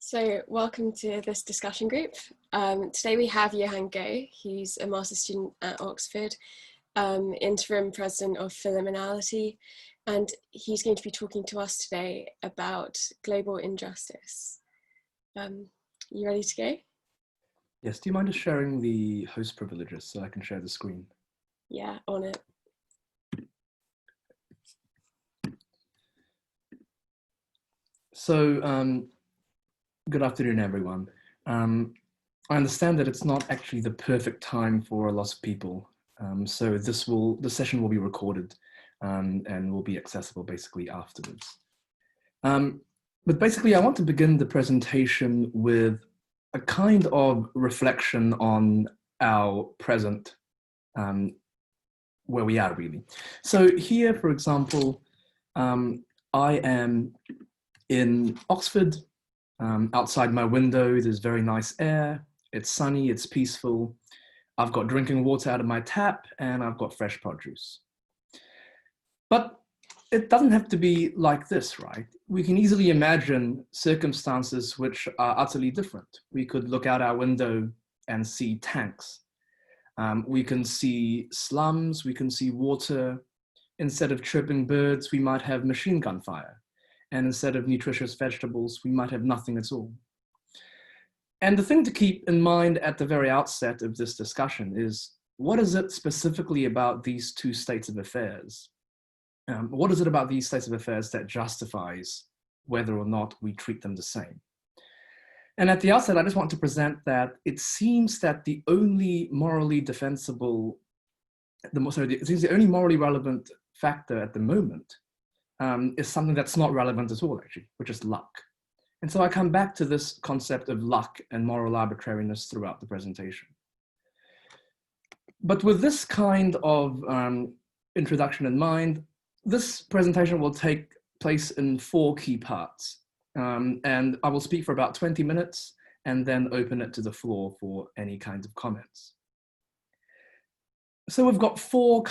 So welcome to this discussion group. Today we have Johann. He's a master's student at Oxford, interim president of Philiminality, and he's going to be talking to us today about global injustice. You ready to go? Yes, do you mind just sharing the host privileges so I can share the screen? Yeah, on it. So, good afternoon, everyone. I understand that it's not actually the perfect time for a lot of people. So the session will be recorded and will be accessible basically afterwards. But basically, I want to begin the presentation with a kind of reflection on our present, where we are really. So here, for example, I am in Oxford. Outside my window, there's very nice air. It's sunny, it's peaceful. I've got drinking water out of my tap and I've got fresh produce. But it doesn't have to be like this, right? We can easily imagine circumstances which are utterly different. We could look out our window and see tanks. We can see slums, we can see water. Instead of chirping birds, we might have machine gun fire. And instead of nutritious vegetables, we might have nothing at all. And the thing to keep in mind at the very outset of this discussion is, what is it specifically about these two states of affairs? What is it about these states of affairs that justifies whether or not we treat them the same? And at the outset, I just want to present that it seems that the only morally defensible, it seems the only morally relevant factor at the moment is something that's not relevant at all, actually, which is luck. And so I come back to this concept of luck and moral arbitrariness throughout the presentation. But with this kind of introduction in mind, this presentation will take place in 4 key parts. And I will speak for about 20 minutes and then open it to the floor for any kind of comments. So we've got 4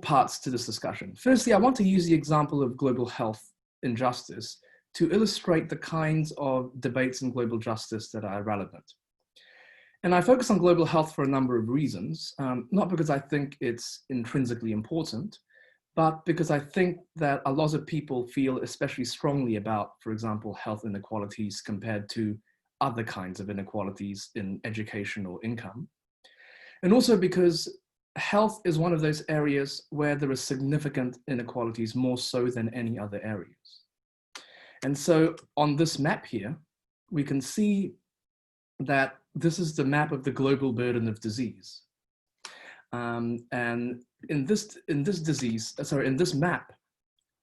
parts to this discussion. Firstly, I want to use the example of global health injustice to illustrate the kinds of debates in global justice that are relevant. And I focus on global health for a number of reasons, not because I think it's intrinsically important, but because I think that a lot of people feel especially strongly about, for example, health inequalities compared to other kinds of inequalities in education or income. And also because health is one of those areas where there are significant inequalities, more so than any other areas. And so on this map here, we can see that this is the map of the global burden of disease. And in this map,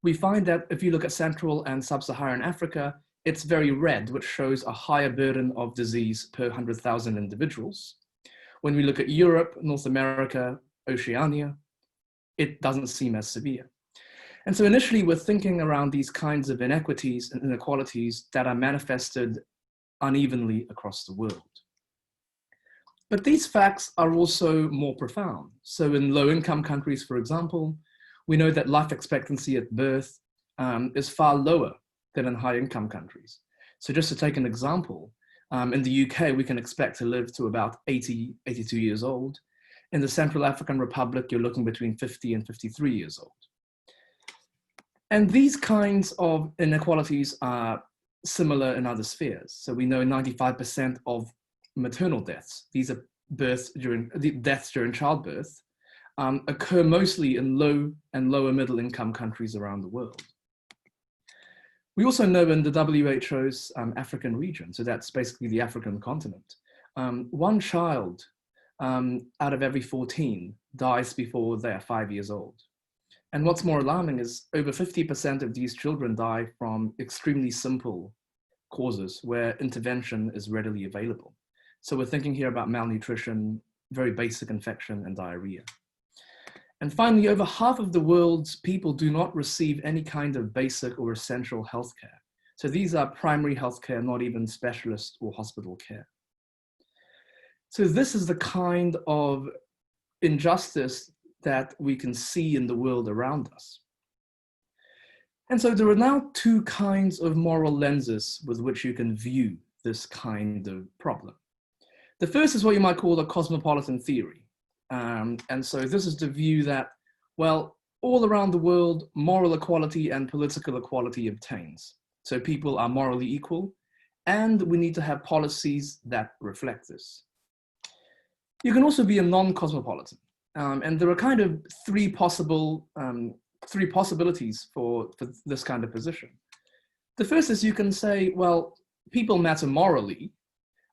we find that if you look at Central and Sub-Saharan Africa, it's very red, which shows a higher burden of disease per 100,000 individuals. When we look at Europe, North America, Oceania, it doesn't seem as severe. And so initially we're thinking around these kinds of inequities and inequalities that are manifested unevenly across the world. But these facts are also more profound. So in low-income countries, for example, we know that life expectancy at birth is far lower than in high-income countries. So just to take an example, in the UK, we can expect to live to about 80, 82 years old. In the Central African Republic, you're looking between 50 and 53 years old. And these kinds of inequalities are similar in other spheres. So we know 95% of maternal deaths, these are deaths during childbirth, occur mostly in low and lower middle income countries around the world. We also know in the WHO's African region, so that's basically the African continent, 1 child out of every 14 dies before they're 5 years old. And what's more alarming is over 50% of these children die from extremely simple causes where intervention is readily available. So we're thinking here about malnutrition, very basic infection, and diarrhea. And finally, over half of the world's people do not receive any kind of basic or essential healthcare. So these are primary healthcare, not even specialist or hospital care. So this is the kind of injustice that we can see in the world around us. And so there are now two kinds of moral lenses with which you can view this kind of problem. The first is what you might call the Cosmopolitan Theory. And so this is the view that, well, all around the world, moral equality and political equality obtains. So people are morally equal, and we need to have policies that reflect this. You can also be a non-cosmopolitan. And there are kind of three possibilities for this kind of position. The first is you can say, well, people matter morally,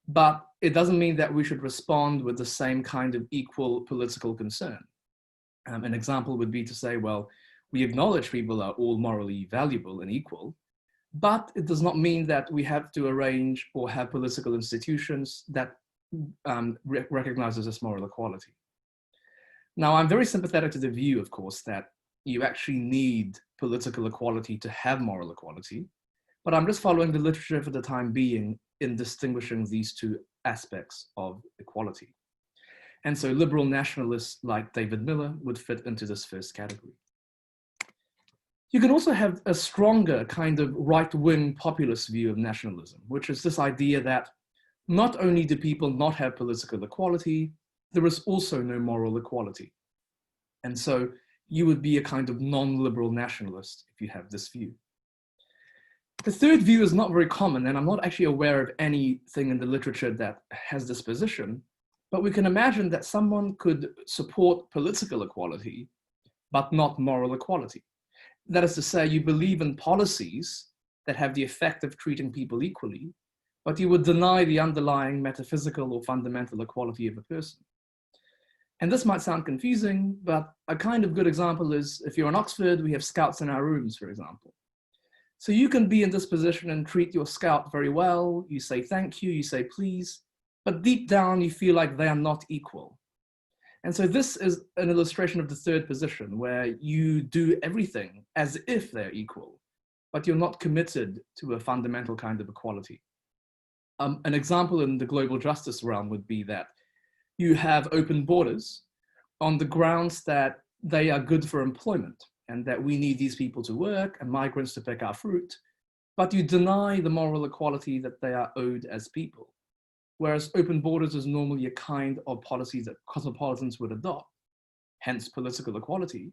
but it doesn't mean that we should respond with the same kind of equal political concern. An example would be to say, well, we acknowledge people are all morally valuable and equal, but it does not mean that we have to arrange or have political institutions that recognizes this moral equality. Now, I'm very sympathetic to the view, of course, that you actually need political equality to have moral equality, but I'm just following the literature for the time being in distinguishing these two aspects of equality. And so liberal nationalists like David Miller would fit into this first category. You can also have a stronger kind of right-wing populist view of nationalism, which is this idea that not only do people not have political equality, there is also no moral equality. And so you would be a kind of non-liberal nationalist if you have this view. The third view is not very common, and I'm not actually aware of anything in the literature that has this position, but we can imagine that someone could support political equality, but not moral equality. That is to say, you believe in policies that have the effect of treating people equally, but you would deny the underlying metaphysical or fundamental equality of a person. And this might sound confusing, but a kind of good example is if you're in Oxford, we have scouts in our rooms, for example. So you can be in this position and treat your scout very well. You say thank you, you say please, but deep down you feel like they are not equal. And so this is an illustration of the third position where you do everything as if they're equal, but you're not committed to a fundamental kind of equality. An example in the global justice realm would be that you have open borders on the grounds that they are good for employment and that we need these people to work and migrants to pick our fruit, but you deny the moral equality that they are owed as people. Whereas open borders is normally a kind of policy that cosmopolitans would adopt, hence political equality.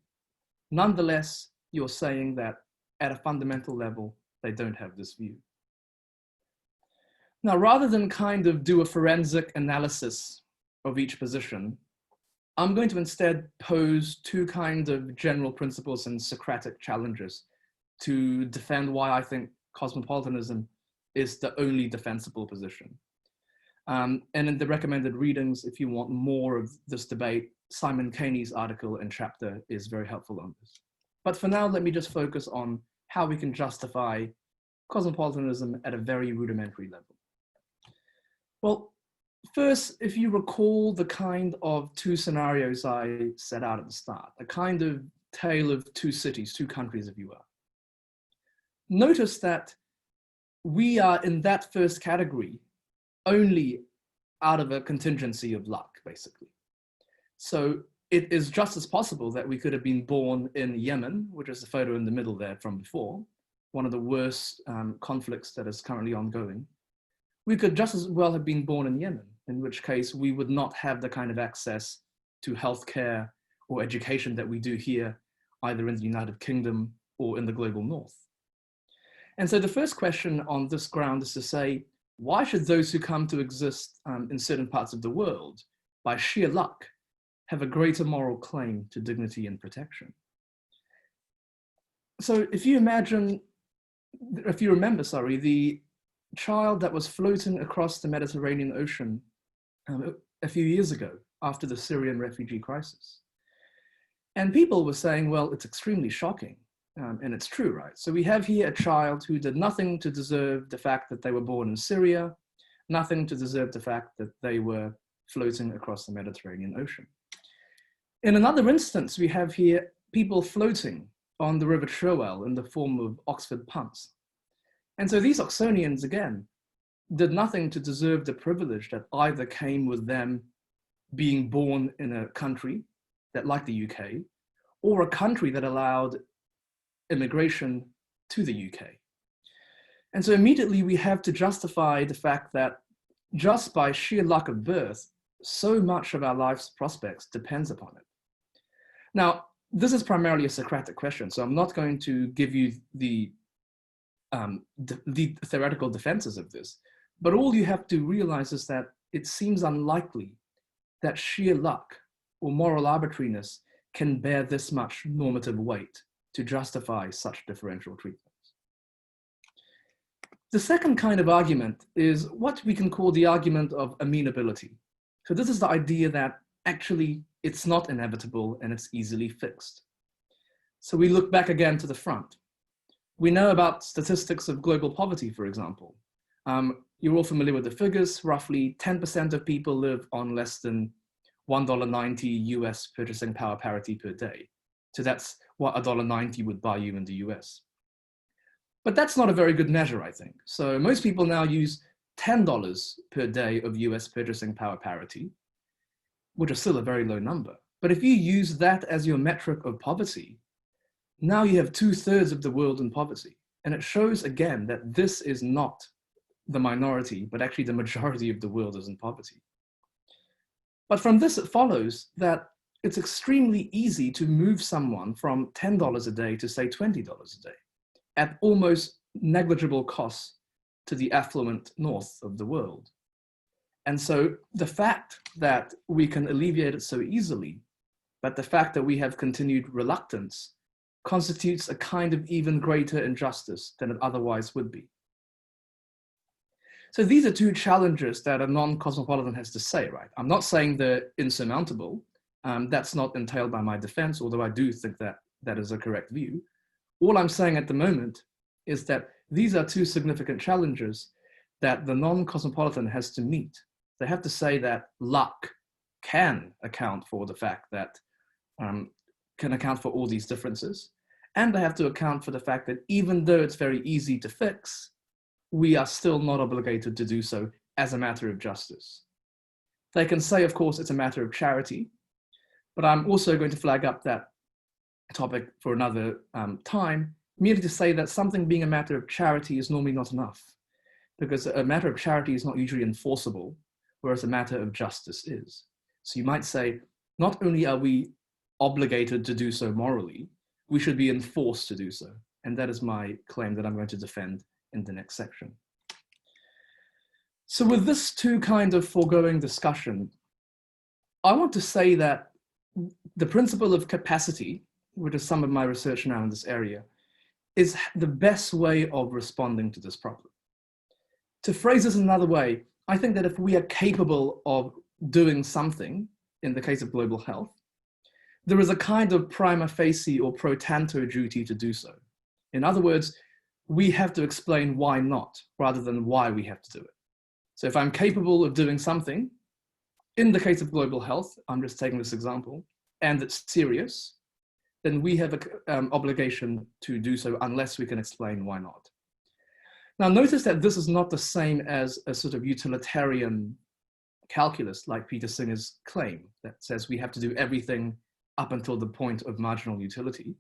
Nonetheless, you're saying that at a fundamental level, they don't have this view. Now, rather than kind of do a forensic analysis of each position, I'm going to instead pose two kinds of general principles and Socratic challenges to defend why I think cosmopolitanism is the only defensible position. And in the recommended readings, if you want more of this debate, Simon Caney's article and chapter is very helpful on this. But for now, let me just focus on how we can justify cosmopolitanism at a very rudimentary level. Well, first, if you recall the kind of two scenarios I set out at the start, a kind of tale of two cities, two countries, if you will. Notice that we are in that first category only out of a contingency of luck, basically. So it is just as possible that we could have been born in Yemen, which is the photo in the middle there from before, one of the worst conflicts that is currently ongoing. We could just as well have been born in Yemen, in which case we would not have the kind of access to healthcare or education that we do here, either in the United Kingdom or in the global north. And so the first question on this ground is to say, why should those who come to exist in certain parts of the world, by sheer luck, have a greater moral claim to dignity and protection? So if you remember, the child that was floating across the Mediterranean Ocean a few years ago after the Syrian refugee crisis. And people were saying, well, it's extremely shocking. And it's true, right? So we have here a child who did nothing to deserve the fact that they were born in Syria, nothing to deserve the fact that they were floating across the Mediterranean Ocean. In another instance, we have here people floating on the River Cherwell in the form of Oxford punts. And so these Oxonians, again, did nothing to deserve the privilege that either came with them being born in a country that, like the UK, or a country that allowed immigration to the UK. And so immediately we have to justify the fact that just by sheer luck of birth, so much of our life's prospects depends upon it. Now, this is primarily a Socratic question, so I'm not going to give you the theoretical defenses of this, but all you have to realize is that it seems unlikely that sheer luck or moral arbitrariness can bear this much normative weight to justify such differential treatments. The second kind of argument is what we can call the argument of amenability. So this is the idea that actually it's not inevitable and it's easily fixed. So we look back again to the front. We know about statistics of global poverty, for example. You're all familiar with the figures. Roughly 10% of people live on less than $1.90 US purchasing power parity per day. So that's what $1.90 would buy you in the US. But that's not a very good measure, I think. So most people now use $10 per day of US purchasing power parity, which is still a very low number. But if you use that as your metric of poverty, now you have 2/3 of the world in poverty. And it shows again that this is not the minority, but actually the majority of the world is in poverty. But from this, it follows that it's extremely easy to move someone from $10 a day to say $20 a day at almost negligible cost to the affluent north of the world. And so the fact that we can alleviate it so easily, but the fact that we have continued reluctance constitutes a kind of even greater injustice than it otherwise would be. So these are two challenges that a non-cosmopolitan has to say, right? I'm not saying they're insurmountable. That's not entailed by my defense, although I do think that that is a correct view. All I'm saying at the moment is that these are two significant challenges that the non-cosmopolitan has to meet. They have to say that luck can account for the fact that, can account for all these differences. And they have to account for the fact that even though it's very easy to fix, we are still not obligated to do so as a matter of justice. They can say, of course, it's a matter of charity, but I'm also going to flag up that topic for another time, merely to say that something being a matter of charity is normally not enough, because a matter of charity is not usually enforceable, whereas a matter of justice is. So you might say, not only are we obligated to do so morally, we should be enforced to do so. And that is my claim that I'm going to defend in the next section. So with this two kind of foregoing discussion, I want to say that the principle of capacity, which is some of my research now in this area, is the best way of responding to this problem. To phrase this another way, I think that if we are capable of doing something, in the case of global health, there is a kind of prima facie or pro tanto duty to do so. In other words, we have to explain why not, rather than why we have to do it. So if I'm capable of doing something, in the case of global health, I'm just taking this example, and it's serious, then we have an obligation to do so unless we can explain why not. Now notice that this is not the same as a sort of utilitarian calculus like Peter Singer's claim that says we have to do everything up until the point of marginal utility.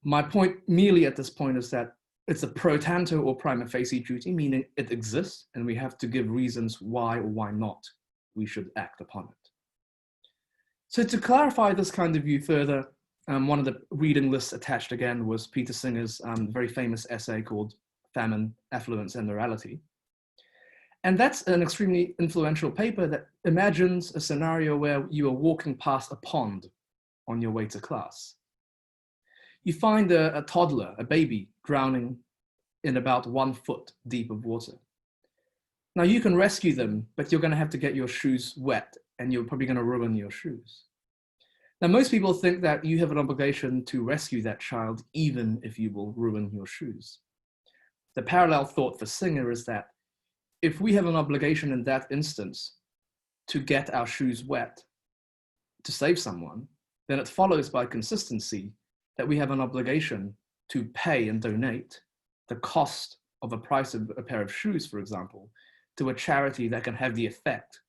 My point merely at this point is that it's a pro tanto or prima facie duty, meaning it exists and we have to give reasons why or why not we should act upon it. So to clarify this kind of view further, one of the reading lists attached again was Peter Singer's very famous essay called Famine, Affluence and Morality. And that's an extremely influential paper that imagines a scenario where you are walking past a pond on your way to class. You find a toddler, a baby, drowning in about 1 foot deep of water. Now you can rescue them, but you're going to have to get your shoes wet and you're probably going to ruin your shoes. Now most people think that you have an obligation to rescue that child even if you will ruin your shoes. The parallel thought for Singer is that if we have an obligation in that instance to get our shoes wet to save someone, then it follows by consistency that we have an obligation to pay and donate the cost of a price of a pair of shoes, for example, to a charity that can have the effect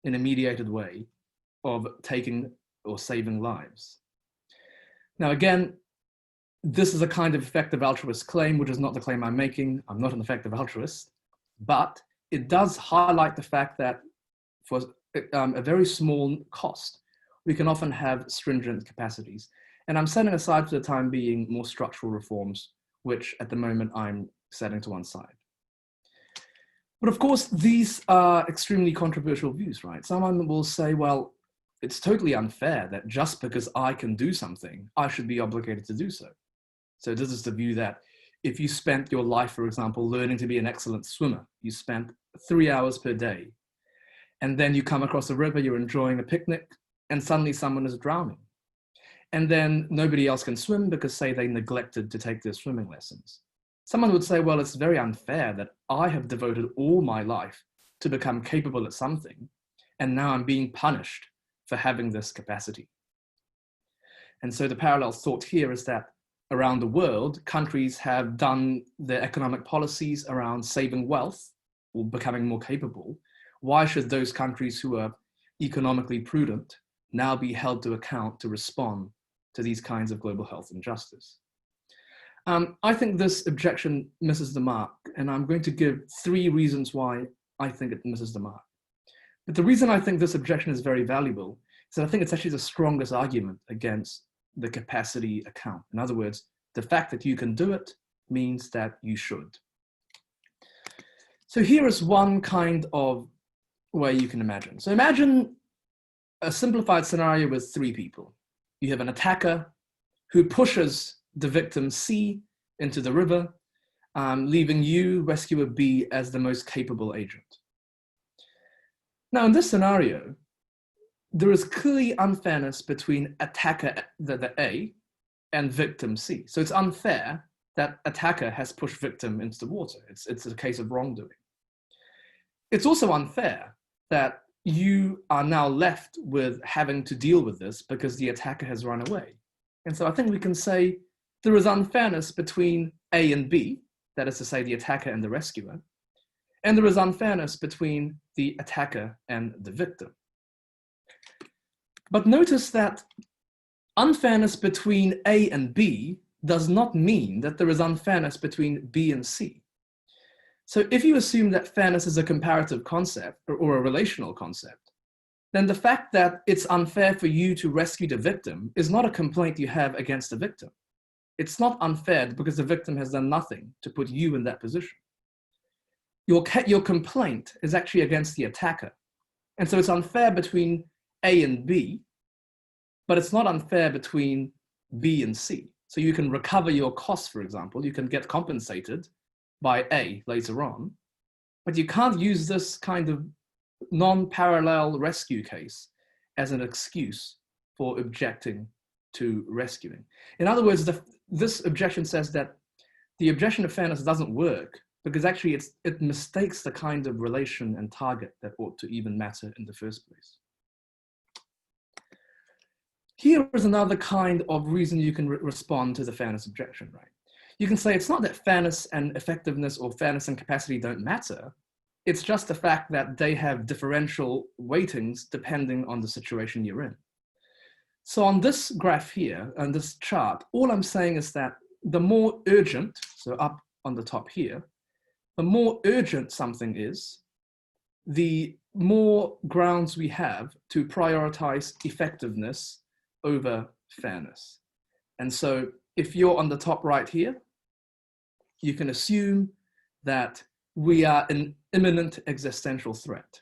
in a mediated way of taking or saving lives. Now again, this is a kind of effective altruist claim, which is not the claim I'm making. I'm not an effective altruist, but it does highlight the fact that for a very small cost, we can often have stringent capacities. And I'm setting aside for the time being more structural reforms, which at the moment I'm setting to one side. But of course, these are extremely controversial views, right? Someone will say, well, it's totally unfair that just because I can do something, I should be obligated to do so. So this is the view that if you spent your life, for example, learning to be an excellent swimmer, you spent 3 hours per day, and then you come across a river, you're enjoying a picnic, and suddenly someone is drowning. And then nobody else can swim because, say, they neglected to take their swimming lessons. Someone would say, well, it's very unfair that I have devoted all my life to become capable at something, and now I'm being punished for having this capacity. And so the parallel thought here is that around the world, countries have done their economic policies around saving wealth or becoming more capable. Why should those countries who are economically prudent now be held to account to respond to these kinds of global health injustice? I think this objection misses the mark, and I'm going to give 3 reasons why I think it misses the mark. But the reason I think this objection is very valuable is that I think it's actually the strongest argument against the capacity account. In other words, the fact that you can do it means that you should. So here is one kind of way you can imagine. So imagine a simplified scenario with 3 people. You have an attacker who pushes the victim C into the river, leaving you, rescuer B, as the most capable agent. Now, in this scenario, there is clearly unfairness between attacker, the A, and victim C. So it's unfair that attacker has pushed victim into the water. It's a case of wrongdoing. It's also unfair that you are now left with having to deal with this because the attacker has run away. And so I think we can say there is unfairness between A and B, that is to say the attacker and the rescuer, and there is unfairness between the attacker and the victim. But notice that unfairness between A and B does not mean that there is unfairness between B and C. So if you assume that fairness is a comparative concept or a relational concept, then the fact that it's unfair for you to rescue the victim is not a complaint you have against the victim. It's not unfair because the victim has done nothing to put you in that position. Your complaint is actually against the attacker. And so it's unfair between A and B, but it's not unfair between B and C. So you can recover your costs, for example. You can get compensated by A later on, but you can't use this kind of non-parallel rescue case as an excuse for objecting to rescuing. In other words, this objection says that the objection of fairness doesn't work because actually it mistakes the kind of relation and target that ought to even matter in the first place. Here is another kind of reason you can respond to the fairness objection, right? You can say it's not that fairness and effectiveness or fairness and capacity don't matter. It's just the fact that they have differential weightings depending on the situation you're in. So on this graph here, on this chart, all I'm saying is that the more urgent, so up on the top here, the more urgent something is, the more grounds we have to prioritize effectiveness over fairness. And so if you're on the top right here, you can assume that we are an imminent existential threat.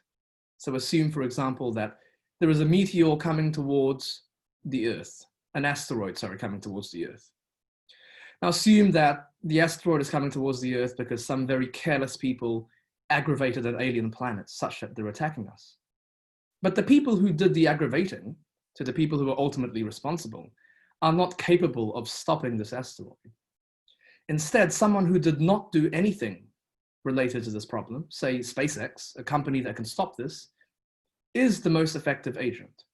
So assume, for example, that there is a meteor coming towards the Earth, an asteroid, sorry, coming towards the Earth. Now assume that the asteroid is coming towards the Earth because some very careless people aggravated an alien planet such that they're attacking us. But the people who did the aggravating, so the people who are ultimately responsible, are not capable of stopping this asteroid. Instead, someone who did not do anything related to this problem, say SpaceX, a company that can stop this, is the most effective agent.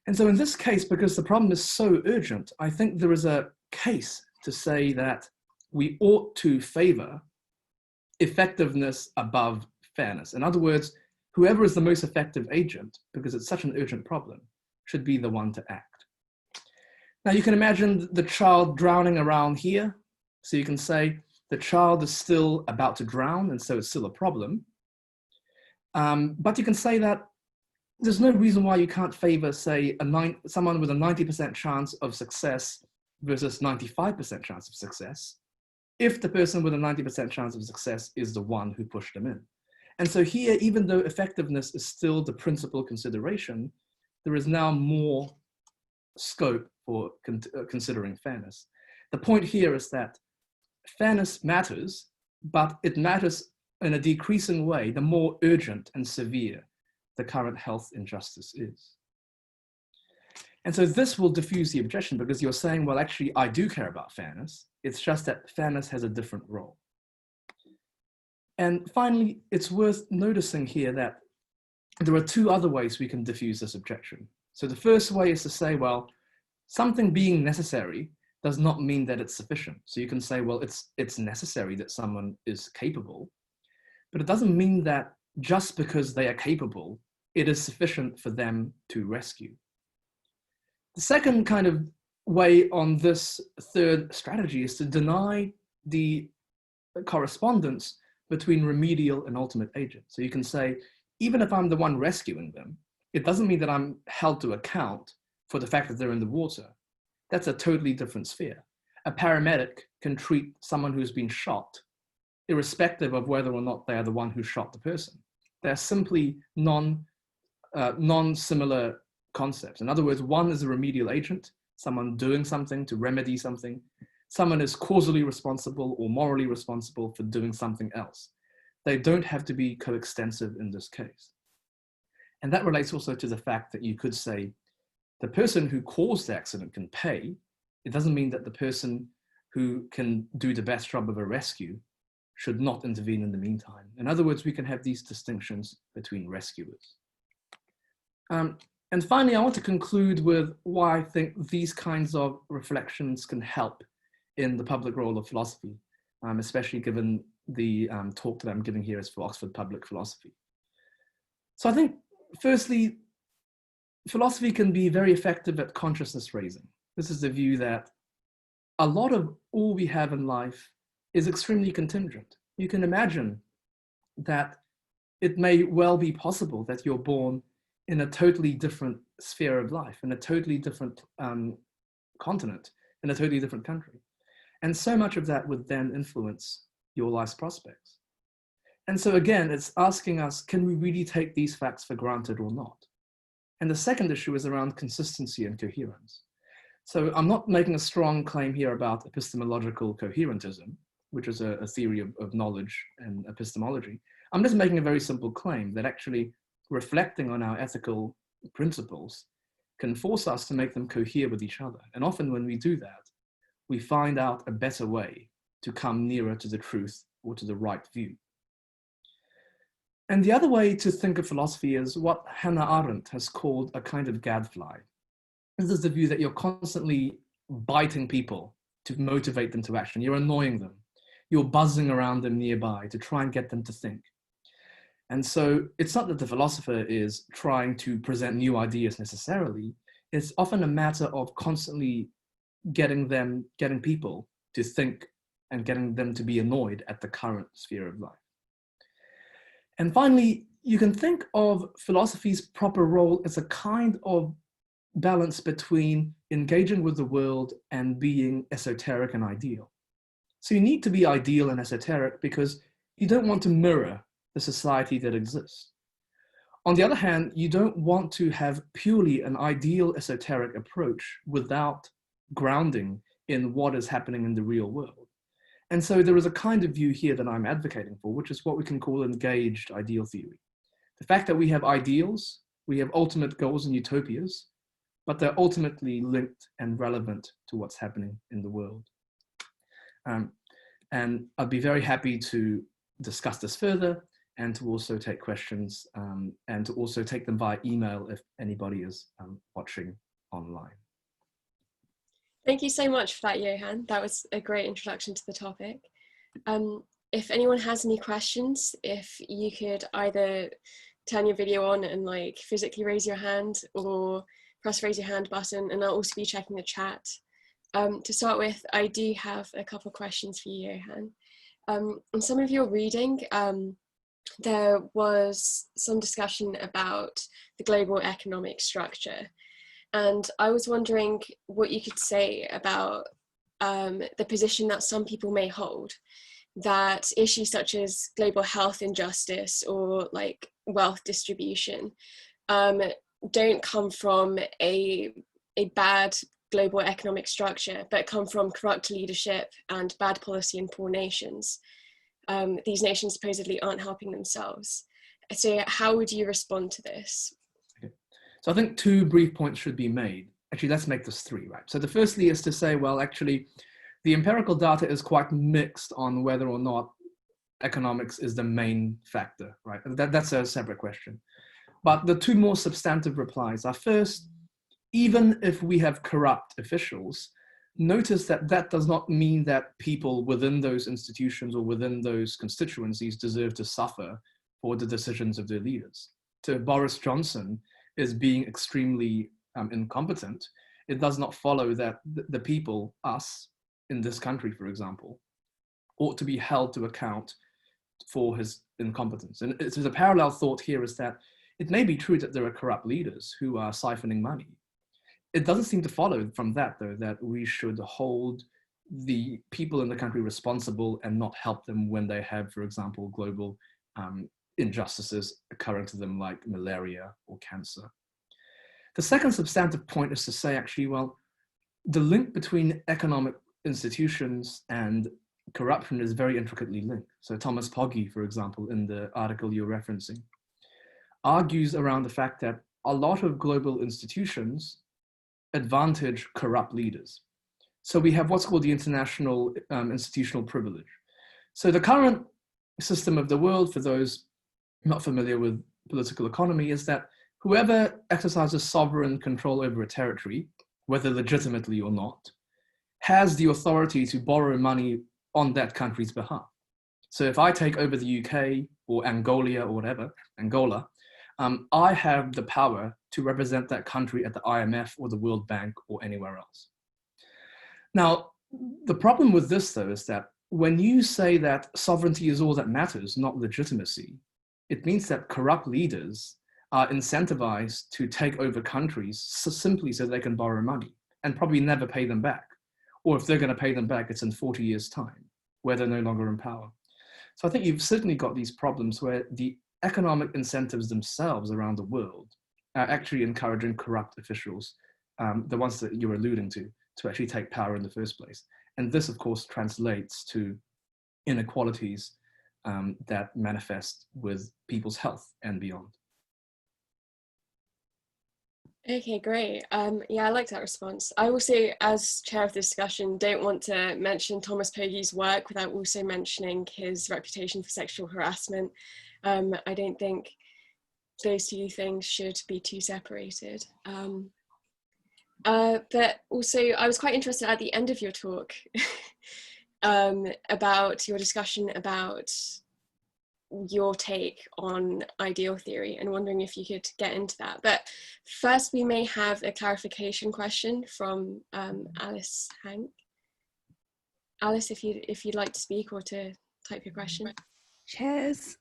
And so in this case, because the problem is so urgent, I think there is a case to say that we ought to favor effectiveness above fairness. In other words, whoever is the most effective agent, because it's such an urgent problem, should be the one to act. Now you can imagine the child drowning around here. So you can say the child is still about to drown, and so it's still a problem. But you can say that there's no reason why you can't favor, say, someone with a 90% chance of success versus 95% chance of success, if the person with a 90% chance of success is the one who pushed them in. And so here, even though effectiveness is still the principal consideration, there is now more scope for considering fairness. The point here is that fairness matters, but it matters in a decreasing way the more urgent and severe the current health injustice is. And so this will diffuse the objection, because you're saying, well, actually, I do care about fairness. It's just that fairness has a different role. And finally, it's worth noticing here that there are two other ways we can diffuse this objection. So the first way is to say, well, something being necessary does not mean that it's sufficient. So you can say, well, it's necessary that someone is capable, but it doesn't mean that just because they are capable, it is sufficient for them to rescue. The second kind of way on this third strategy is to deny the correspondence between remedial and ultimate agent. So you can say, even if I'm the one rescuing them, it doesn't mean that I'm held to account for the fact that they're in the water. That's a totally different sphere. A paramedic can treat someone who's been shot, irrespective of whether or not they are the one who shot the person. They're simply non-similar concepts. In other words, one is a remedial agent, someone doing something to remedy something. Someone is causally responsible or morally responsible for doing something else. They don't have to be coextensive in this case. And that relates also to the fact that you could say the person who caused the accident can pay. It doesn't mean that the person who can do the best job of a rescue should not intervene in the meantime. In other words, we can have these distinctions between rescuers. And finally, I want to conclude with why I think these kinds of reflections can help in the public role of philosophy, especially given the talk that I'm giving here is for Oxford Public Philosophy. So I think, firstly, philosophy can be very effective at consciousness raising. This is the view that a lot of all we have in life is extremely contingent. You can imagine that it may well be possible that you're born in a totally different sphere of life, in a totally different continent, in a totally different country. And so much of that would then influence your life's prospects. And so again, it's asking us, can we really take these facts for granted or not? And the second issue is around consistency and coherence. So I'm not making a strong claim here about epistemological coherentism, which is a theory of knowledge and epistemology. I'm just making a very simple claim that actually reflecting on our ethical principles can force us to make them cohere with each other. And often when we do that, we find out a better way to come nearer to the truth or to the right view. And the other way to think of philosophy is what Hannah Arendt has called a kind of gadfly. This is the view that you're constantly biting people to motivate them to action. You're annoying them. You're buzzing around them nearby to try and get them to think. And so it's not that the philosopher is trying to present new ideas necessarily. It's often a matter of constantly getting people to think and getting them to be annoyed at the current sphere of life. And finally, you can think of philosophy's proper role as a kind of balance between engaging with the world and being esoteric and ideal. So you need to be ideal and esoteric because you don't want to mirror the society that exists. On the other hand, you don't want to have purely an ideal esoteric approach without grounding in what is happening in the real world. And so there is a kind of view here that I'm advocating for, which is what we can call engaged ideal theory. The fact that we have ideals, we have ultimate goals and utopias, but they're ultimately linked and relevant to what's happening in the world. And I'd be very happy to discuss this further and to also take questions and to also take them via email if anybody is watching online. Thank you so much for that, Johann. That was a great introduction to the topic. If anyone has any questions, if you could either turn your video on and like physically raise your hand, or press raise your hand button, and I'll also be checking the chat. To start with, I do have a couple questions for you, Johann. In some of your reading, there was some discussion about the global economic structure. And I was wondering what you could say about the position that some people may hold, that issues such as global health injustice or like wealth distribution don't come from a bad global economic structure, but come from corrupt leadership and bad policy in poor nations. These nations supposedly aren't helping themselves. So how would you respond to this? Okay. So I think two brief points should be made. Actually, let's make this three, right? So the firstly is to say, well, actually, the empirical data is quite mixed on whether or not economics is the main factor, right? That's a separate question. But the two more substantive replies are, first, even if we have corrupt officials, notice that that does not mean that people within those institutions or within those constituencies deserve to suffer for the decisions of their leaders. So if Boris Johnson is being extremely incompetent, it does not follow that the people, us, in this country, for example, ought to be held to account for his incompetence. And it's a parallel thought here is that it may be true that there are corrupt leaders who are siphoning money. It doesn't seem to follow from that, though, that we should hold the people in the country responsible and not help them when they have, for example, global injustices occurring to them like malaria or cancer. The second substantive point is to say, actually, well, the link between economic institutions and corruption is very intricately linked. So Thomas Pogge, for example, in the article you're referencing, argues around the fact that a lot of global institutions advantage corrupt leaders. So we have what's called the international institutional privilege. So the current system of the world, for those not familiar with political economy, is that whoever exercises sovereign control over a territory, whether legitimately or not, has the authority to borrow money on that country's behalf. So if I take over the UK or Angola or whatever, Angola, I have the power to represent that country at the IMF or the World Bank or anywhere else. Now, the problem with this, though, is that when you say that sovereignty is all that matters, not legitimacy, it means that corrupt leaders are incentivized to take over countries simply so they can borrow money and probably never pay them back. Or if they're going to pay them back, it's in 40 years' time, where they're no longer in power. So I think you've certainly got these problems where the economic incentives themselves around the world are actually encouraging corrupt officials, the ones that you're alluding to actually take power in the first place. And this, of course, translates to inequalities that manifest with people's health and beyond. Okay, great. Yeah, I like that response. I also, as chair of the discussion, don't want to mention Thomas Pogge's work without also mentioning his reputation for sexual harassment. I don't think those two things should be too separated. But also, I was quite interested at the end of your talk about your discussion about your take on ideal theory and wondering if you could get into that. But first, we may have a clarification question from Alice Hank. Alice, if you'd like to speak or to type your question. Cheers.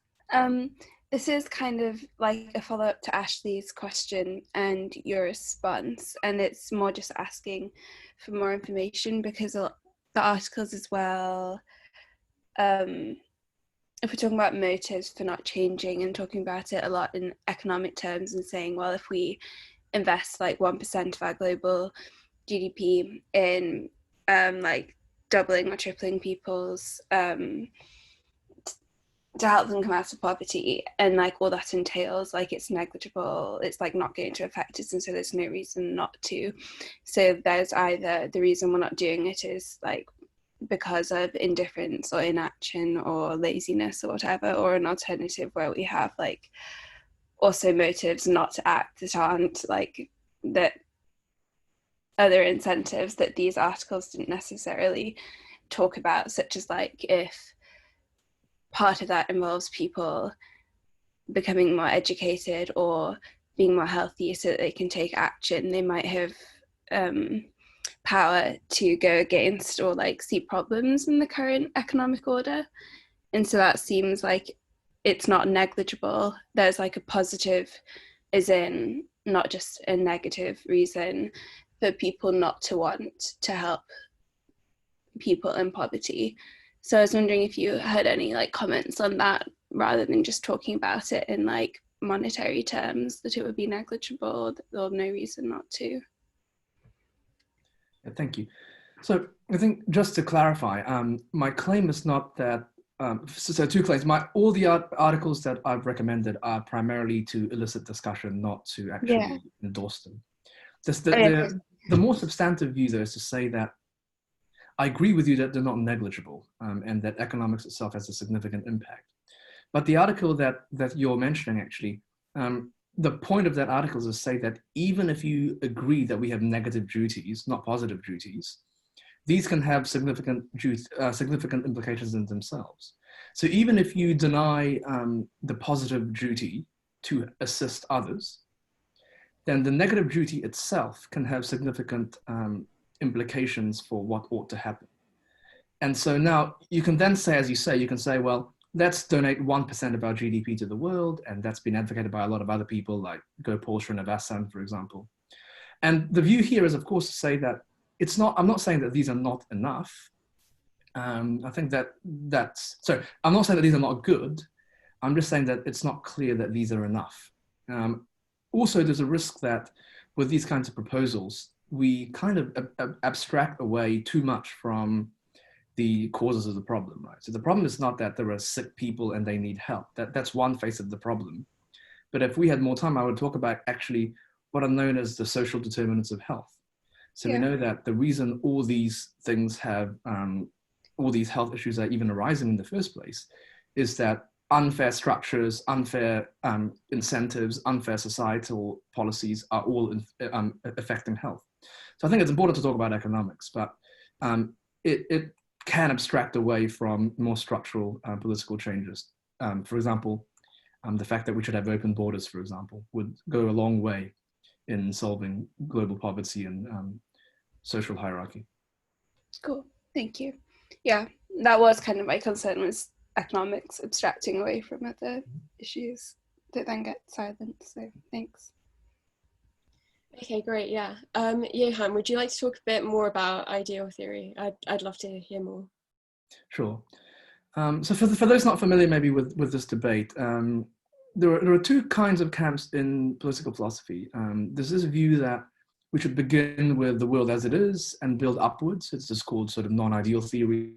This is kind of like a follow-up to Ashley's question and your response, and it's more just asking for more information because the articles as well, if we're talking about motives for not changing and talking about it a lot in economic terms and saying, well, if we invest like 1% of our global GDP in like doubling or tripling people's to help them come out of poverty, and like all that entails, like it's negligible, it's like not going to affect us, and so there's no reason not to. So there's either the reason we're not doing it is like because of indifference or inaction or laziness or whatever, or an alternative where we have like also motives not to act that aren't like that other incentives that these articles didn't necessarily talk about, such as like if part of that involves people becoming more educated or being more healthy so that they can take action. They might have power to go against or like see problems in the current economic order. And so that seems like it's not negligible. There's like a positive, as in not just a negative reason for people not to want to help people in poverty. So I was wondering if you had any like comments on that, rather than just talking about it in like monetary terms, that it would be negligible or no reason not to. Yeah, thank you. So I think just to clarify, my claim is not that, so two claims. All the articles that I've recommended are primarily to elicit discussion, not to actually endorse them. Just the more substantive view, though, is to say that I agree with you that they're not negligible, and that economics itself has a significant impact. But the article that you're mentioning, actually, the point of that article is to say that even if you agree that we have negative duties, not positive duties, these can have significant implications in themselves. So even if you deny the positive duty to assist others, then the negative duty itself can have significant implications for what ought to happen. And so now you can then say, as you say, you can say, well, let's donate 1% of our GDP to the world, and that's been advocated by a lot of other people, like Gopal Srinivasan, for example. And the view here is, of course, to say that it's not, I'm not saying that these are not enough. I think so I'm not saying that these are not good. I'm just saying that it's not clear that these are enough. Also, there's a risk that with these kinds of proposals, we kind of abstract away too much from the causes of the problem, right? So the problem is not that there are sick people and they need help. That's one face of the problem. But if we had more time, I would talk about actually what are known as the social determinants of health. So we know that the reason all these things have, all these health issues are even arising in the first place is that unfair structures, unfair incentives, unfair societal policies are all affecting health. So I think it's important to talk about economics, but it can abstract away from more structural political changes. For example, the fact that we should have open borders, for example, would go a long way in solving global poverty and social hierarchy. Cool, thank you. Yeah, that was kind of my concern, was economics abstracting away from other issues that then get silenced, so thanks. Okay, great, yeah. Johann, would you like to talk a bit more about ideal theory? I'd love to hear more. Sure. So for those not familiar maybe with this debate, there are two kinds of camps in political philosophy. There's this view that we should begin with the world as it is and build upwards. It's just called sort of non-ideal theory,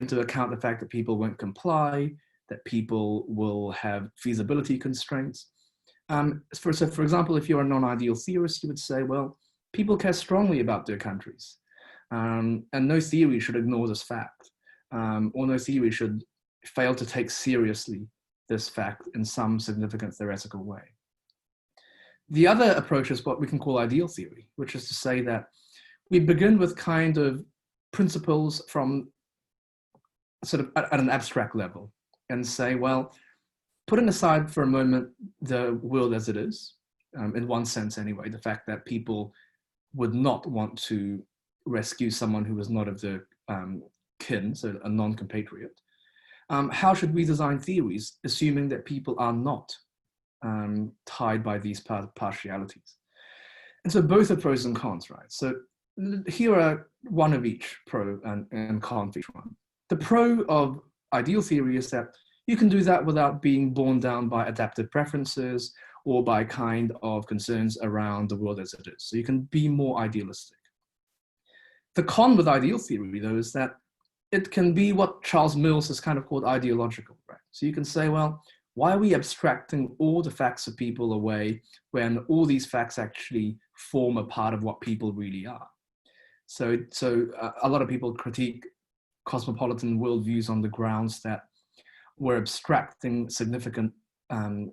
to account the fact that people won't comply, that people will have feasibility constraints. For example, if you're a non-ideal theorist, you would say, well, people care strongly about their countries, and no theory should ignore this fact, or no theory should fail to take seriously this fact in some significant theoretical way. The other approach is what we can call ideal theory, which is to say that we begin with kind of principles from sort of at an abstract level and say, well, putting aside for a moment the world as it is, in one sense anyway, the fact that people would not want to rescue someone who was not of their kin, so a non-compatriot, how should we design theories assuming that people are not tied by these partialities? And so both are pros and cons, right? So here are one of each, pro and con for each one. The pro of ideal theory is that you can do that without being borne down by adaptive preferences or by kind of concerns around the world as it is. So you can be more idealistic. The con with ideal theory, though, is that it can be what Charles Mills has kind of called ideological, right? So you can say, well, why are we abstracting all the facts of people away when all these facts actually form a part of what people really are? So a lot of people critique cosmopolitan worldviews on the grounds that we're abstracting significant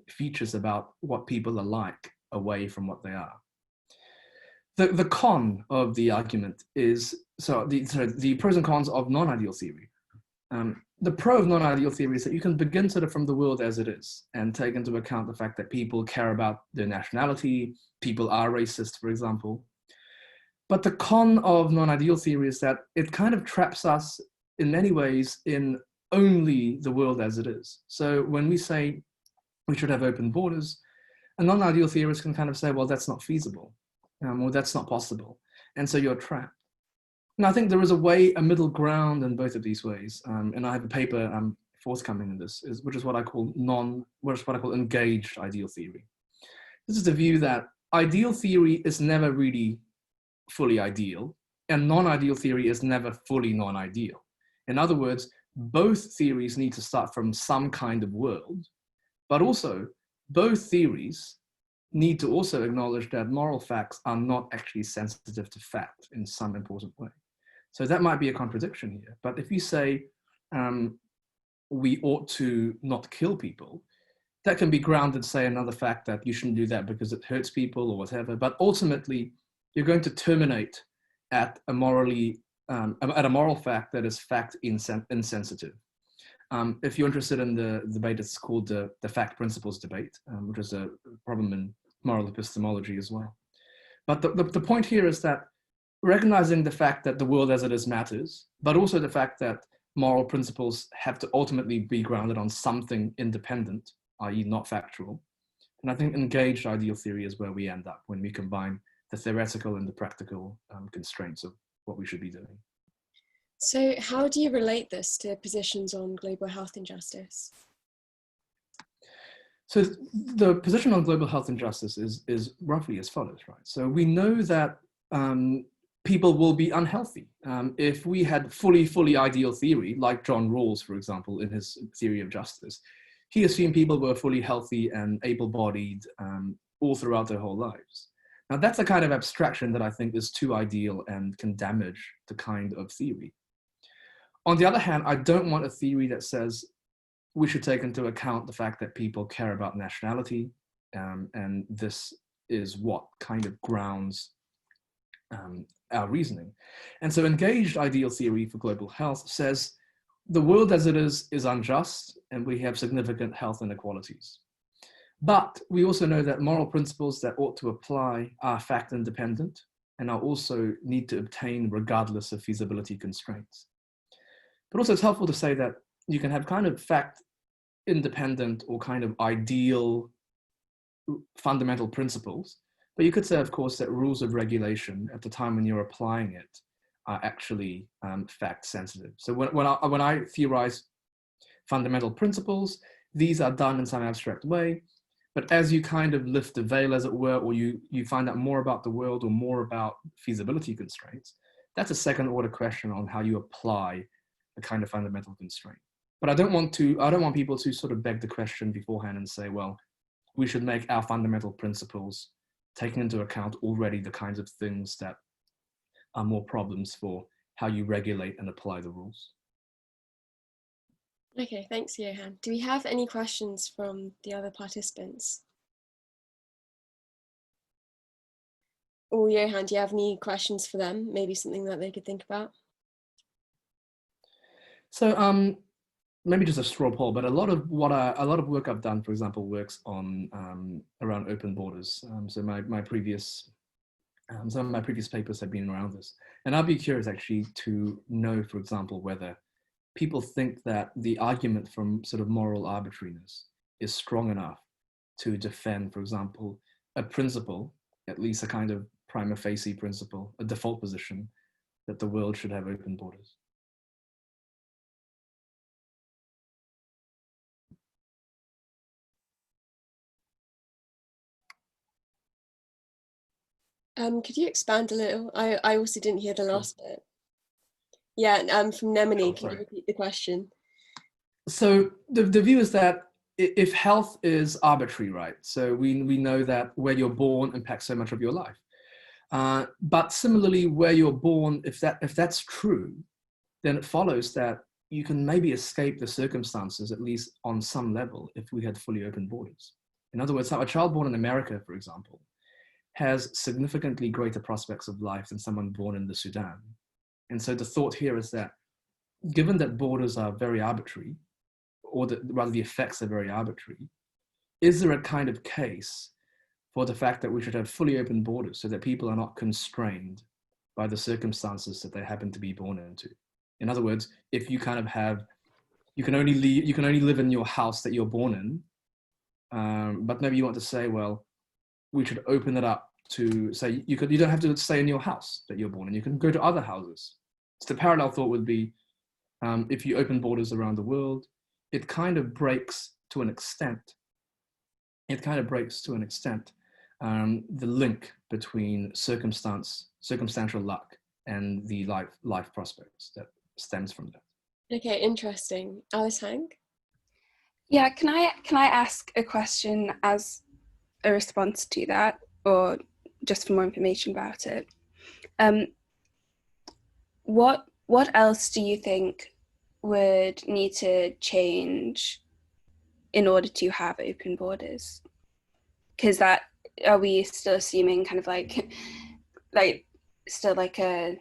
features about what people are like away from what they are. The con of the argument is, the pros and cons of non-ideal theory The pro of non-ideal theory is that you can begin sort of from the world as it is and take into account the fact that people care about their nationality, people are racist, for example. But the con of non-ideal theory is that it kind of traps us in many ways in only the world as it is. So when we say we should have open borders, a non-ideal theorist can kind of say, well, that's not feasible, or that's not possible. And so you're trapped. And I think there is a middle ground in both of these ways. And I have a paper forthcoming in this, which is what I call engaged ideal theory. This is the view that ideal theory is never really fully ideal, and non-ideal theory is never fully non-ideal. In other words, both theories need to start from some kind of world, but also both theories need to also acknowledge that moral facts are not actually sensitive to fact in some important way. So that might be a contradiction here. But if you say we ought to not kill people, that can be grounded, say, another fact that you shouldn't do that because it hurts people or whatever. But ultimately, you're going to terminate at a moral fact that is fact insensitive. If you're interested in the debate, it's called the fact principles debate, which is a problem in moral epistemology as well. But the point here is that recognizing the fact that the world as it is matters, but also the fact that moral principles have to ultimately be grounded on something independent, i.e. not factual. And I think engaged ideal theory is where we end up when we combine the theoretical and the practical constraints of what we should be doing. So how do you relate this to positions on global health injustice? So the position on global health injustice is roughly as follows, right? So we know that people will be unhealthy. If we had fully ideal theory, like John Rawls, for example, in his theory of justice, he assumed people were fully healthy and able-bodied all throughout their whole lives. Now that's a kind of abstraction that I think is too ideal and can damage the kind of theory. On the other hand, I don't want a theory that says we should take into account the fact that people care about nationality, and this is what kind of grounds our reasoning. And so engaged ideal theory for global health says the world as it is unjust and we have significant health inequalities. But we also know that moral principles that ought to apply are fact independent and are also need to obtain regardless of feasibility constraints. But also it's helpful to say that you can have kind of fact independent or kind of ideal fundamental principles. But you could say, of course, that rules of regulation at the time when you're applying it are actually fact sensitive. So when I theorize fundamental principles, these are done in some abstract way. But as you kind of lift the veil, as it were, or you find out more about the world or more about feasibility constraints, that's a second order question on how you apply the kind of fundamental constraint. But I don't want people to sort of beg the question beforehand and say, well, we should make our fundamental principles taking into account already the kinds of things that are more problems for how you regulate and apply the rules. Okay, thanks, Johann. Do we have any questions from the other participants? Or Johann, do you have any questions for them? Maybe something that they could think about? So maybe just a straw poll, but a lot of work I've done, for example, works on around open borders. So some of my previous papers have been around this, and I'd be curious actually to know, for example, whether people think that the argument from sort of moral arbitrariness is strong enough to defend, for example, a principle, at least a kind of prima facie principle, a default position, that the world should have open borders. Could you expand a little? I also didn't hear the last bit. Yeah, from Nemini, can you repeat the question? So the view is that if health is arbitrary, right? So we know that where you're born impacts so much of your life. But similarly, where you're born, if that's true, then it follows that you can maybe escape the circumstances, at least on some level, if we had fully open borders. In other words, a child born in America, for example, has significantly greater prospects of life than someone born in the Sudan. And so the thought here is that given that borders are very arbitrary, or that rather the effects are very arbitrary, is there a kind of case for the fact that we should have fully open borders so that people are not constrained by the circumstances that they happen to be born into? In other words, if you kind of have, you can only live in your house that you're born in, but maybe you want to say, well, we should open it up to say you don't have to stay in your house that you're born in. You can go to other houses. So the parallel thought would be, if you open borders around the world, it kind of breaks to an extent. It kind of breaks to an extent the link between circumstantial luck and the life prospects that stems from that. Okay, interesting. Alice Hank? Yeah, can I ask a question as a response to that, or just for more information about it? What else do you think would need to change in order to have open borders? Because that, are we still assuming kind of like still like a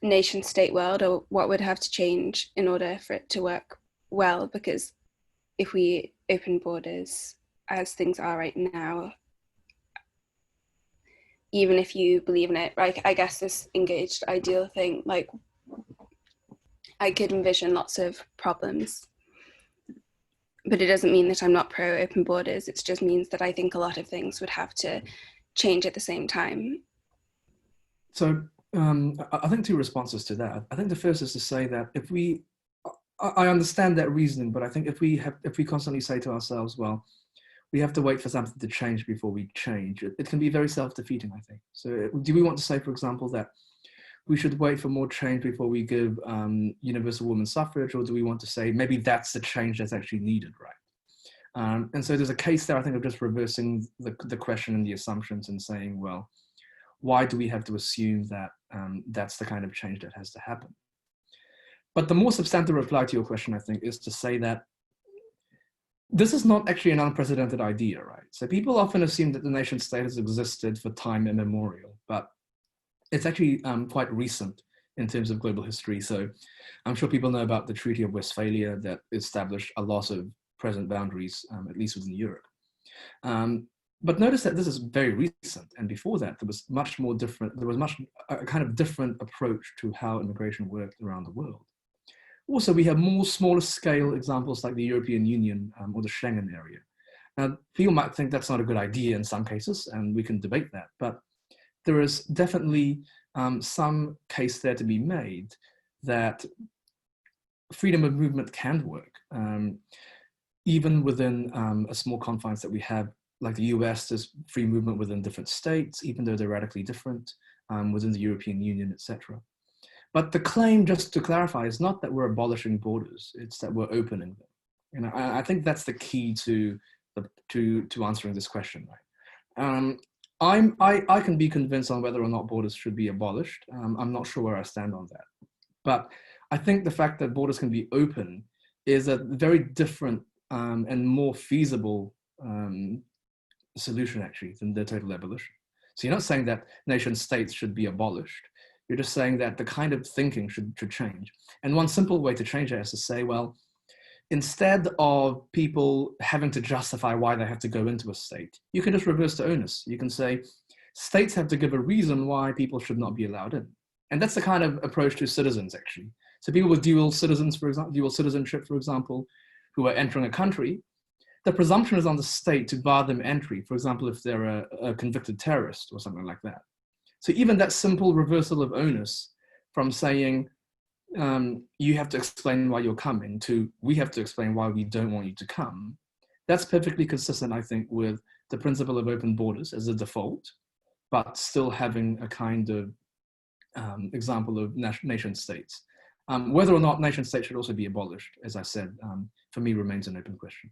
nation state world, or what would have to change in order for it to work well? Because if we open borders as things are right now, even if you believe in it, like I guess this engaged ideal thing, like I could envision lots of problems, but it doesn't mean that I'm not pro open borders. It just means that I think a lot of things would have to change at the same time. So I think two responses to that. I think the first is to say that I understand that reasoning, but I think if we constantly say to ourselves, well, we have to wait for something to change before we change, it can be very self-defeating, I think. So do we want to say, for example, that we should wait for more change before we give universal women's suffrage, or do we want to say maybe that's the change that's actually needed, right? And so there's a case there, I think, of just reversing the question and the assumptions and saying, well, why do we have to assume that that's the kind of change that has to happen? But the more substantive reply to your question, I think, is to say that this is not actually an unprecedented idea, right? So people often assume that the nation state has existed for time immemorial, but it's actually quite recent in terms of global history. So I'm sure people know about the Treaty of Westphalia that established a lot of present boundaries, at least within Europe. But notice that this is very recent, and before that, there was much more different. There was a kind of different approach to how immigration worked around the world. Also, we have more smaller scale examples like the European Union or the Schengen area. Now, people might think that's not a good idea in some cases, and we can debate that. But there is definitely some case there to be made that freedom of movement can work, even within a small confines that we have. Like the US, there's free movement within different states, even though they're radically different, within the European Union, etc. But the claim, just to clarify, is not that we're abolishing borders, it's that we're opening them. And I think that's the key to answering this question, right? I can be convinced on whether or not borders should be abolished. I'm not sure where I stand on that. But I think the fact that borders can be open is a very different and more feasible solution, actually, than the total abolition. So you're not saying that nation states should be abolished. You're just saying that the kind of thinking should change. And one simple way to change that is to say, well, instead of people having to justify why they have to go into a state, you can just reverse the onus. You can say, states have to give a reason why people should not be allowed in. And that's the kind of approach to citizens, actually. So people with dual citizenship, for example, who are entering a country, the presumption is on the state to bar them entry, for example, if they're a convicted terrorist or something like that. So even that simple reversal of onus from saying, you have to explain why you're coming, to we have to explain why we don't want you to come, that's perfectly consistent, I think, with the principle of open borders as a default, but still having a kind of example of nation states. Whether or not nation states should also be abolished, as I said, for me remains an open question.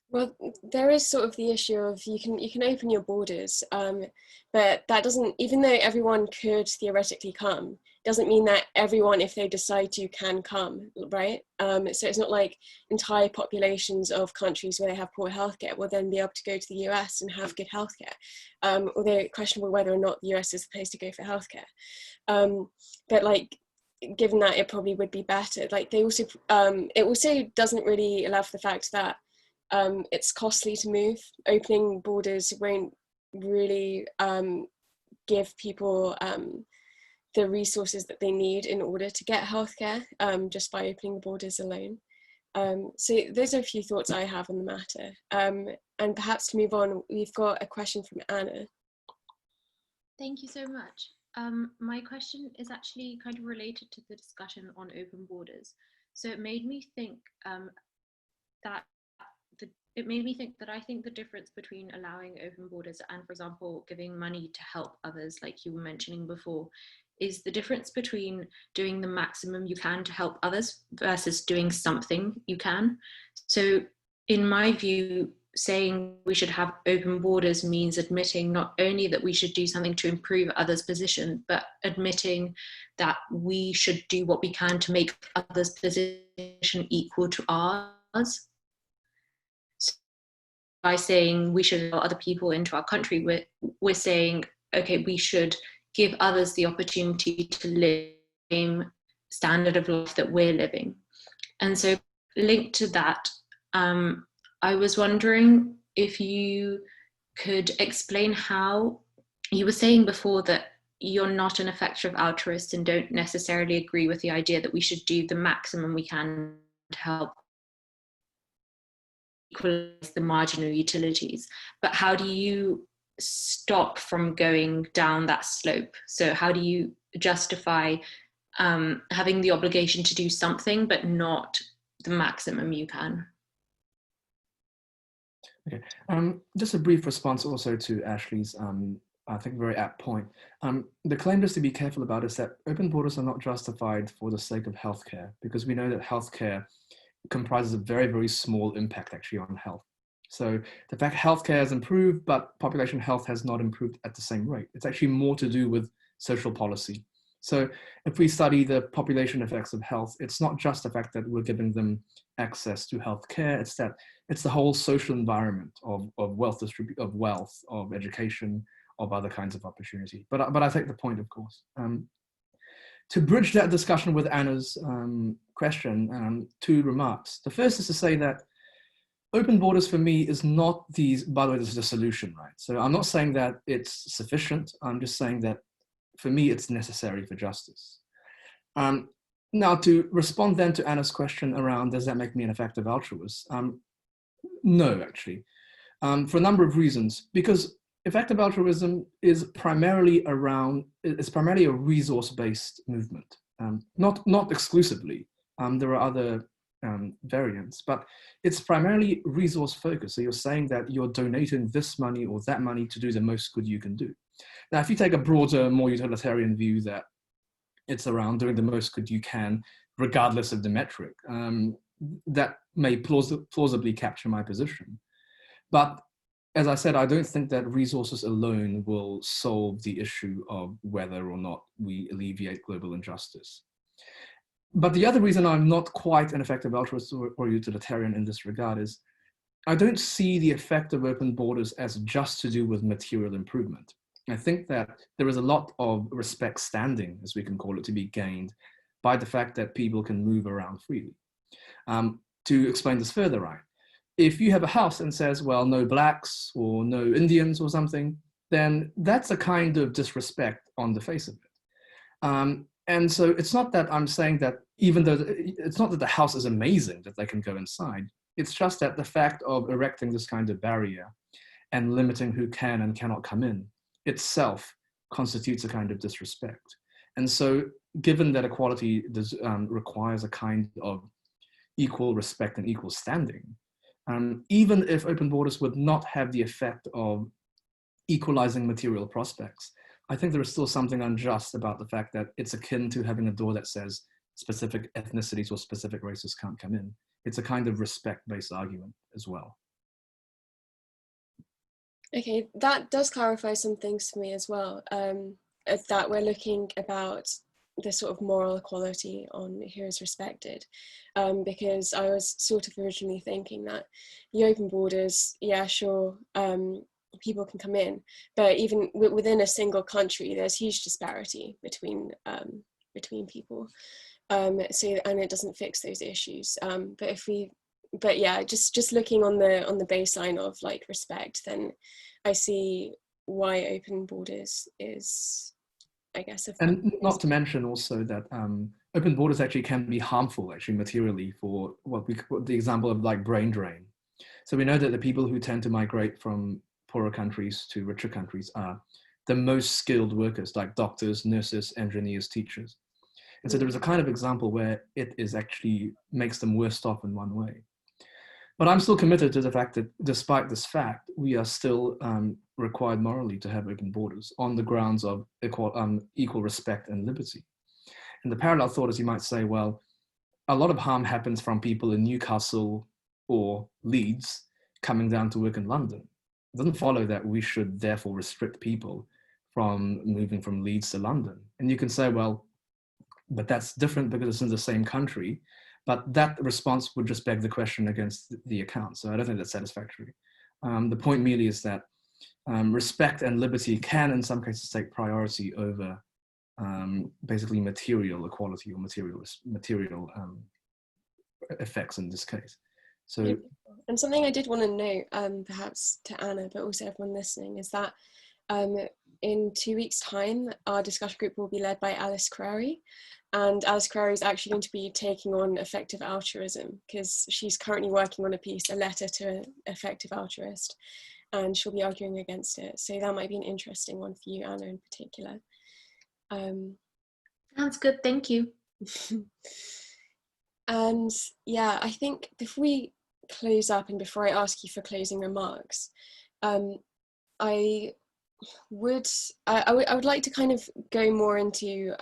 Well, there is sort of the issue of you can open your borders, but that doesn't, even though everyone could theoretically come, doesn't mean that everyone, if they decide to, can come, right? So it's not like entire populations of countries where they have poor healthcare will then be able to go to the US and have good healthcare, although questionable whether or not the US is the place to go for healthcare. But like, given that it probably would be better, like they also, it also doesn't really allow for the fact that it's costly to move. Opening borders won't really give people the resources that they need in order to get healthcare, just by opening the borders alone. So those are a few thoughts I have on the matter. And perhaps to move on, we've got a question from Anna. Thank you so much. My question is actually kind of related to the discussion on open borders. So it made me think that I think the difference between allowing open borders and, for example, giving money to help others, like you were mentioning before, is the difference between doing the maximum you can to help others versus doing something you can. So in my view, saying we should have open borders means admitting not only that we should do something to improve others' position, but admitting that we should do what we can to make others' position equal to ours. So by saying we should allow other people into our country, we're saying, okay, we should give others the opportunity to live the same standard of life that we're living. And so linked to that, I was wondering if you could explain how, you were saying before that you're not an effective altruist and don't necessarily agree with the idea that we should do the maximum we can to help equalize the marginal utilities. But how do you stop from going down that slope? So how do you justify having the obligation to do something but not the maximum you can? Okay, just a brief response also to Ashley's, I think, very apt point. The claim just to be careful about is that open borders are not justified for the sake of healthcare, because we know that healthcare comprises a very, very small impact actually on health. So the fact healthcare has improved, but population health has not improved at the same rate. It's actually more to do with social policy. So if we study the population effects of health, it's not just the fact that we're giving them access to healthcare, it's that it's the whole social environment of wealth, of education, of other kinds of opportunity. But I take the point, of course. To bridge that discussion with Anna's question, two remarks. The first is to say that open borders for me is not these, by the way, this is the solution, right? So I'm not saying that it's sufficient. I'm just saying that for me, it's necessary for justice. Now, to respond then to Anna's question around, does that make me an effective altruist? No, actually, for a number of reasons. Because effective altruism is primarily a resource-based movement, not exclusively. There are other variants, but it's primarily resource-focused. So you're saying that you're donating this money or that money to do the most good you can do. Now, if you take a broader, more utilitarian view that it's around doing the most good you can, regardless of the metric, that may plausibly capture my position. But as I said, I don't think that resources alone will solve the issue of whether or not we alleviate global injustice. But the other reason I'm not quite an effective altruist or utilitarian in this regard is I don't see the effect of open borders as just to do with material improvement. I think that there is a lot of respect standing, as we can call it, to be gained by the fact that people can move around freely. To explain this further, right? If you have a house and says, well, no blacks or no Indians or something, then that's a kind of disrespect on the face of it. And so it's not that I'm saying that even though it's not that the house is amazing that they can go inside, it's just that the fact of erecting this kind of barrier and limiting who can and cannot come in itself constitutes a kind of disrespect. And so given that equality requires a kind of equal respect and equal standing, even if open borders would not have the effect of equalizing material prospects, I think there is still something unjust about the fact that it's akin to having a door that says specific ethnicities or specific races can't come in. It's a kind of respect-based argument as well. Okay, that does clarify some things for me as well, that we're looking about the sort of moral equality on who is respected, because I was sort of originally thinking that the open borders, yeah, sure, people can come in, but even within a single country, there's huge disparity between between people. And it doesn't fix those issues. But yeah, just looking on the baseline of like respect, then I see why open borders is, I guess, and not to mention also that open borders actually can be harmful, actually materially, for the example of like brain drain. So we know that the people who tend to migrate from poorer countries to richer countries are the most skilled workers, like doctors, nurses, engineers, teachers. And so there is a kind of example where it is actually makes them worse off in one way. But I'm still committed to the fact that despite this fact, we are still required morally to have open borders on the grounds of equal respect and liberty. And the parallel thought is, you might say, well, a lot of harm happens from people in Newcastle or Leeds coming down to work in London. It doesn't follow that we should therefore restrict people from moving from Leeds to London. And you can say, well, but that's different because it's in the same country. But that response would just beg the question against the account. So I don't think that's satisfactory. The point merely is that respect and liberty can in some cases take priority over basically material equality or material effects in this case. So, and something I did want to note, perhaps to Anna, but also everyone listening, is that in 2 weeks' time, our discussion group will be led by Alice Crary. And Alice Crary is actually going to be taking on effective altruism, because she's currently working on a letter to an effective altruist, and she'll be arguing against it. So that might be an interesting one for you, Anna, in particular. Sounds good, thank you. And yeah, I think before we close up and before I ask you for closing remarks, I would like to kind of go more into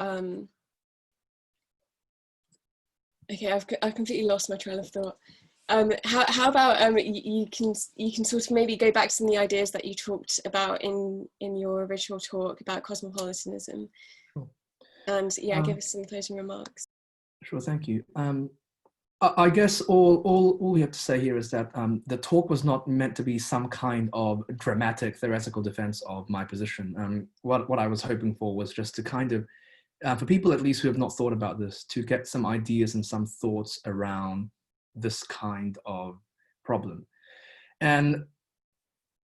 okay, I've completely lost my train of thought. How about you can sort of maybe go back to some of the ideas that you talked about in your original talk about cosmopolitanism. Sure. And yeah, give us some closing remarks. Sure, thank you. I guess all we have to say here is that the talk was not meant to be some kind of dramatic theoretical defense of my position. What I was hoping for was just to kind of, for people at least who have not thought about this, to get some ideas and some thoughts around this kind of problem. And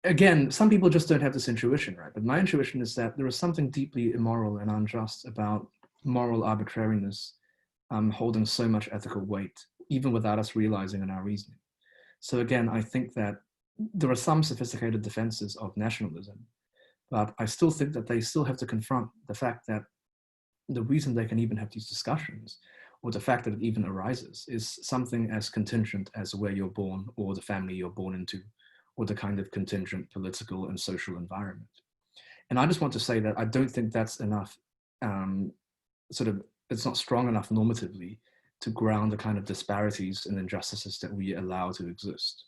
again, some people just don't have this intuition, right? But my intuition is that there is something deeply immoral and unjust about moral arbitrariness holding so much ethical weight, even without us realizing in our reasoning. So again, I think that there are some sophisticated defenses of nationalism, but I still think that they still have to confront the fact that the reason they can even have these discussions, or the fact that it even arises, is something as contingent as where you're born, or the family you're born into, or the kind of contingent political and social environment. And I just want to say that I don't think that's enough, it's not strong enough normatively to ground the kind of disparities and injustices that we allow to exist.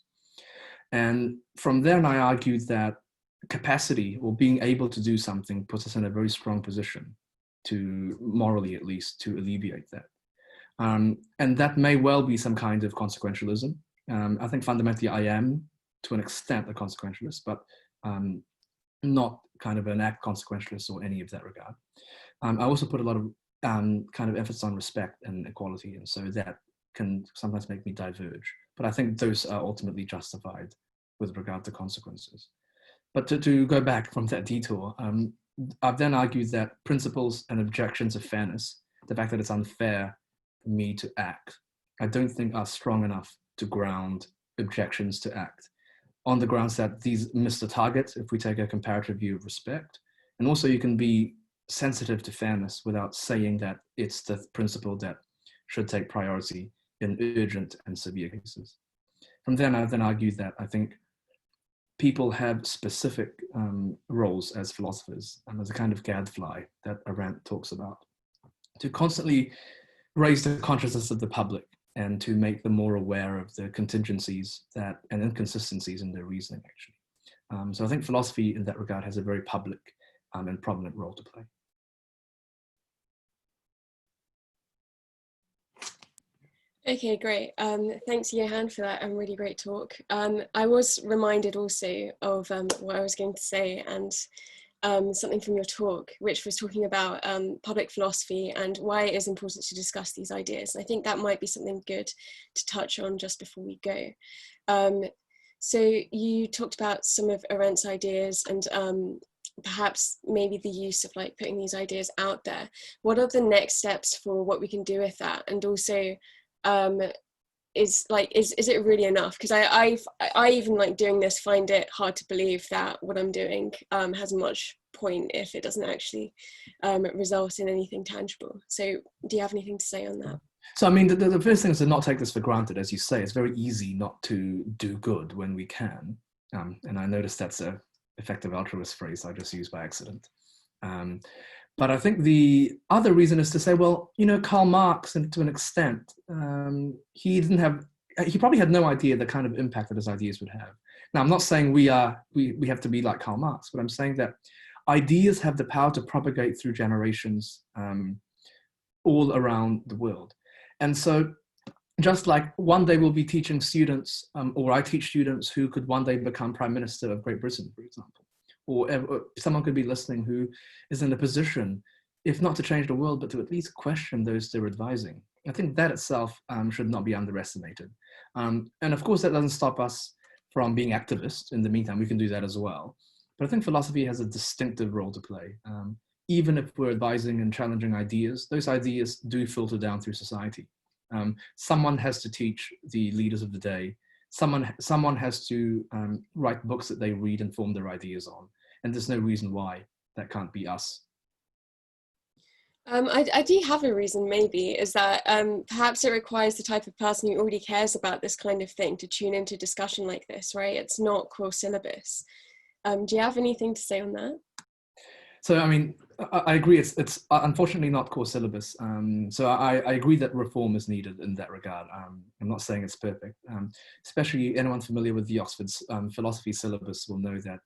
And from then I argued that capacity, or being able to do something, puts us in a very strong position to, morally at least, to alleviate that. And that may well be some kind of consequentialism. I think fundamentally I am, to an extent, a consequentialist, but not kind of an act consequentialist or any of that regard. I also put a lot of kind of emphasis on respect and equality, and so that can sometimes make me diverge. But I think those are ultimately justified with regard to consequences. But to go back from that detour, I've then argued that principles and objections of fairness, the fact that it's unfair for me to act, I don't think are strong enough to ground objections to act, on the grounds that these miss the target if we take a comparative view of respect. And also you can be sensitive to fairness without saying that it's the principle that should take priority in urgent and severe cases. From then I then argued that I think people have specific roles as philosophers, and as a kind of gadfly that Arendt talks about, to constantly raise the consciousness of the public and to make them more aware of the contingencies that and inconsistencies in their reasoning, actually. So I think philosophy in that regard has a very public and prominent role to play. Okay, great. Thanks, Johann, for that really great talk. I was reminded also of what I was going to say, and something from your talk, which was talking about public philosophy and why it is important to discuss these ideas. And I think that might be something good to touch on just before we go. So you talked about some of Arendt's ideas and perhaps maybe the use of like putting these ideas out there. What are the next steps for what we can do with that? And also, is it really enough? Because I even like doing this find it hard to believe that what I'm doing has much point if it doesn't actually result in anything tangible. So do you have anything to say on that? So I mean, the first thing is to not take this for granted. As you say, it's very easy not to do good when we can. And I noticed that's a effective altruist phrase I just used by accident. But I think the other reason is to say, well, you know, Karl Marx, and to an extent, he probably had no idea the kind of impact that his ideas would have. Now, I'm not saying we have to be like Karl Marx, but I'm saying that ideas have the power to propagate through generations all around the world. And so just like one day we'll be teaching students, or I teach students who could one day become Prime Minister of Great Britain, for example. Or someone could be listening who is in a position, if not to change the world, but to at least question those they're advising. I think that itself should not be underestimated. And of course, that doesn't stop us from being activists. In the meantime, we can do that as well. But I think philosophy has a distinctive role to play. Even if we're advising and challenging ideas, those ideas do filter down through society. Someone has to teach the leaders of the day. Someone has to write books that they read and form their ideas on. And there's no reason why that can't be us. I do have a reason, maybe, is that perhaps it requires the type of person who already cares about this kind of thing to tune into discussion like this, right? It's not core syllabus. Do you have anything to say on that? So, I mean, I agree. It's unfortunately not core syllabus. So I agree that reform is needed in that regard. I'm not saying it's perfect. Especially anyone familiar with the Oxford's philosophy syllabus will know that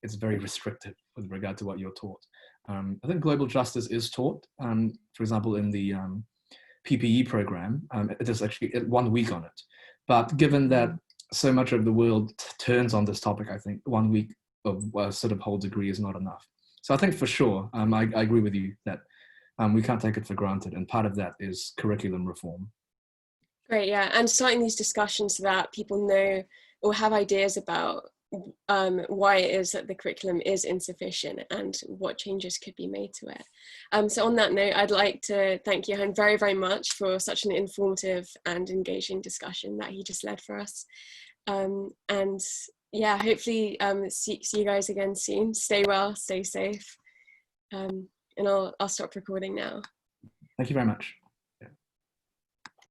it's very restrictive with regard to what you're taught. I think global justice is taught. For example, in the PPE program, there's actually 1 week on it. But given that so much of the world turns on this topic, I think 1 week of a sort of whole degree is not enough. So I think for sure, I agree with you that we can't take it for granted. And part of that is curriculum reform. Great, yeah. And starting these discussions so that people know or have ideas about why it is that the curriculum is insufficient and what changes could be made to it. So on that note, I'd like to thank Johann very, very much for such an informative and engaging discussion that he just led for us. And yeah, hopefully see you guys again soon. Stay well, stay safe. And I'll stop recording now. Thank you very much.